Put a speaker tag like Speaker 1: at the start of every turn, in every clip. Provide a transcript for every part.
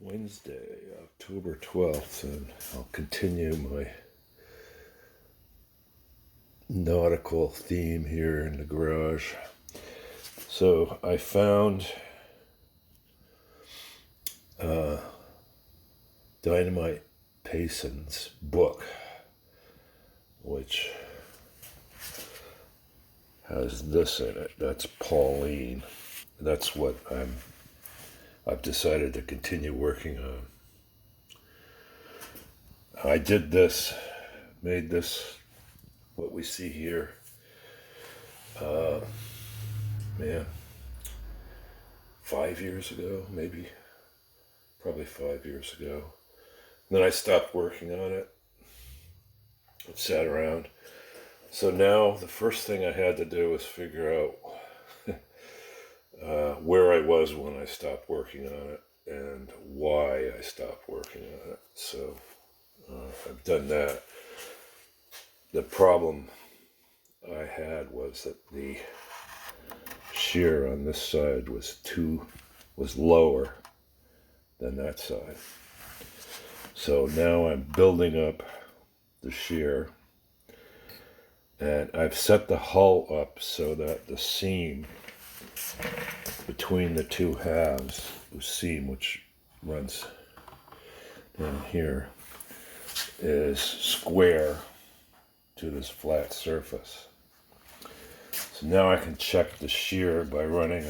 Speaker 1: Wednesday, October 12th, and I'll continue my nautical theme here in the garage. So I found Dynamite Payson's book, which has this in it. That's Pauline. That's what I've decided to continue working on. I did this, made this, what we see here, man, 5 years ago, maybe, probably 5 years ago. And then I stopped working on it, sat around. So now the first thing I had to do was figure out where I was when I stopped working on it and why I stopped working on it. So I've done that. The problem I had was that the shear on this side was lower than that side. So now I'm building up the shear, and I've set the hull up so that the seam between the two halves, the seam which runs down here, is square to this flat surface. So now I can check the shear by running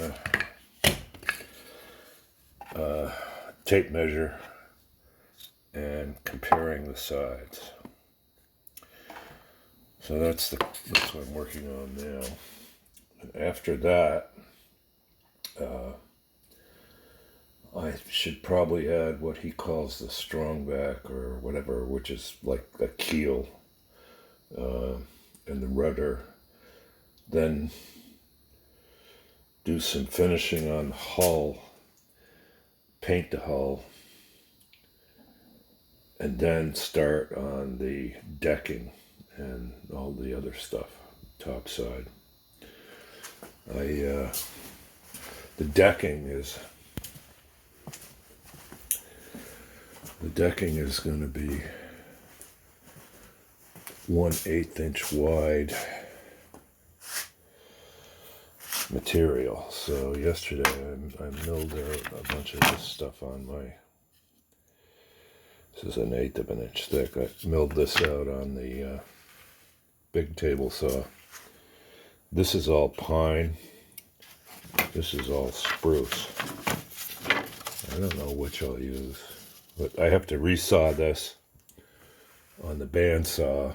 Speaker 1: a tape measure and comparing the sides. So that's what I'm working on now. And after that, I should probably add what he calls the strong back or whatever, which is like a keel and the rudder. Then do some finishing on the hull, paint the hull, and then start on the decking and all the other stuff, top side. The decking is going to be 1/8 inch wide material. So yesterday I milled out a bunch of this stuff on this is 1/8 of an inch thick. I milled this out on the big table saw. This is all pine. This is all spruce. I don't know which I'll use, but I have to resaw this on the bandsaw,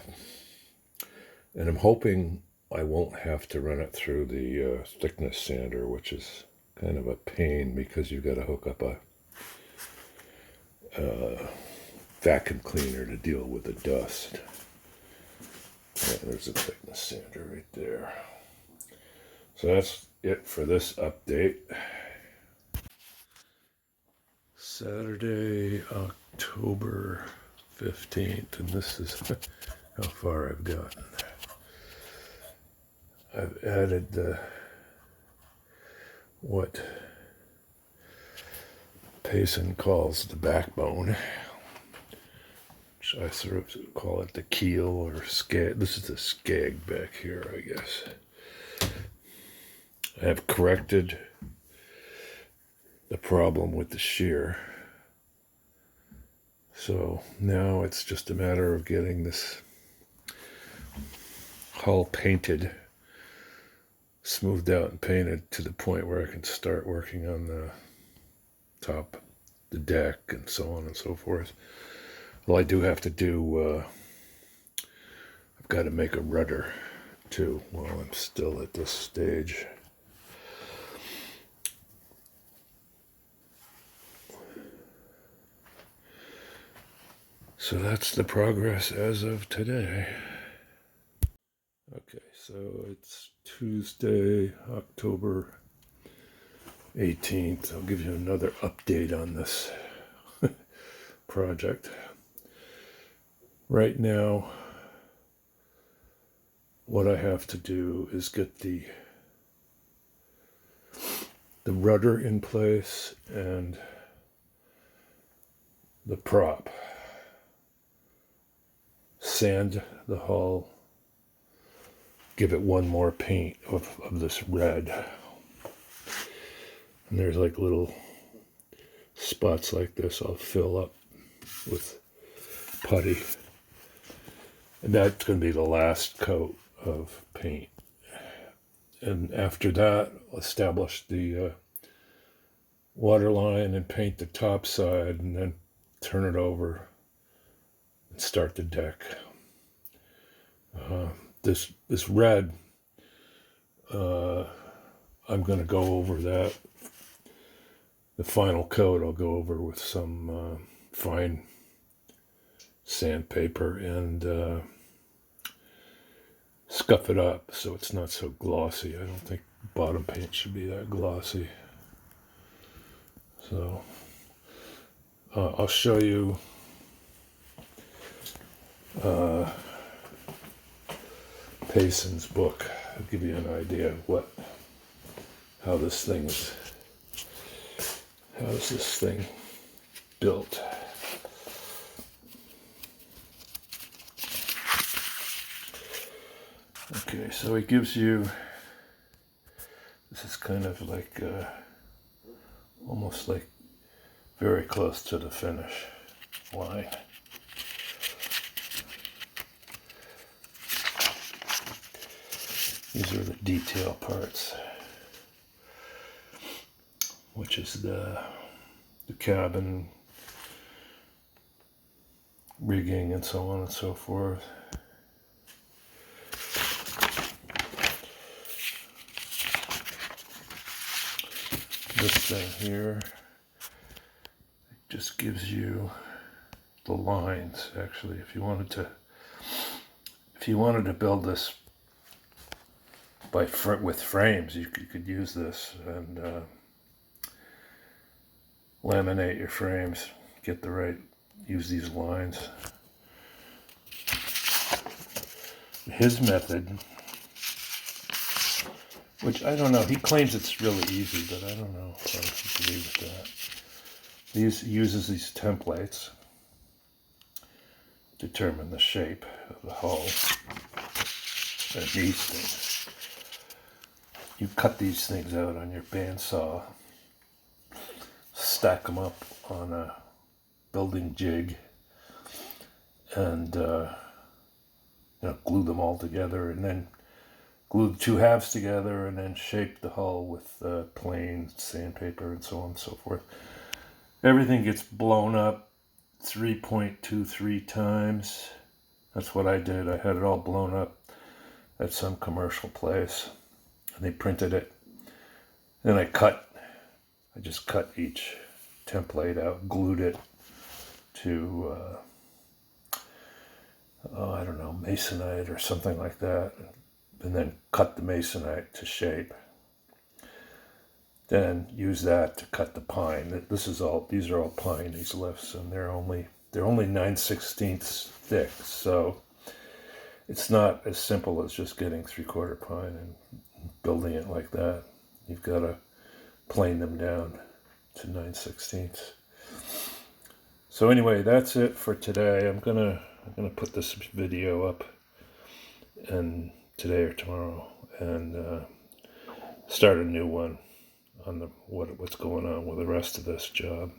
Speaker 1: and I'm hoping I won't have to run it through the thickness sander, which is kind of a pain because you've got to hook up a vacuum cleaner to deal with the dust. Yeah, there's a thickness sander right there. So that's it for this update. Saturday, October 15th, and this is how far I've gotten. I've added what Payson calls the backbone, which I sort of call it the keel or skag. This is the skag back here, I guess. I have corrected the problem with the shear. So now it's just a matter of getting this hull painted, smoothed out and painted to the point where I can start working on the top, the deck, and so on and so forth. Well, I do have to do, I've got to make a rudder too while I'm still at this stage. So that's the progress as of today. Okay, so it's Tuesday, October 18th. I'll give you another update on this project. Right now, what I have to do is get the rudder in place and the prop, sand the hull, give it one more paint of this red. And there's like little spots like this I'll fill up with putty. And that's going to be the last coat of paint. And after that, I'll establish the water line and paint the top side, and then turn it over and start the deck. This red, I'm going to go over that. The final coat I'll go over with some fine sandpaper and scuff it up so it's not so glossy. I don't think bottom paint should be that glossy. So I'll show you Payson's book. I'll give you an idea of how this thing's how's this thing built. Okay, so it gives you, this is kind of like almost like very close to the finish line. These are the detail parts, which is the cabin rigging and so on and so forth. This thing here just gives you the lines. Actually, if you wanted to build this with frames, you could use this and laminate your frames. Use these lines. His method, which I don't know, he claims it's really easy, but I don't know if I agree with that. He uses these templates to determine the shape of the hull. And these things, you cut these things out on your bandsaw, stack them up on a building jig, and glue them all together, and then glue the two halves together, and then shape the hull with plain sandpaper and so on and so forth. Everything gets blown up 3.23 times. That's what I did. I had it all blown up at some commercial place, and they printed it. Then I just cut each template out, glued it to I don't know, masonite or something like that, and then cut the masonite to shape. Then use that to cut the pine. These are all pine, these lifts, and they're only 9/16 thick, so it's not as simple as just getting 3/4 pine and building it like that. You've got to plane them down to 9/16. So anyway, that's it for today. I'm gonna put this video up and today or tomorrow, and start a new one on what's going on with the rest of this job.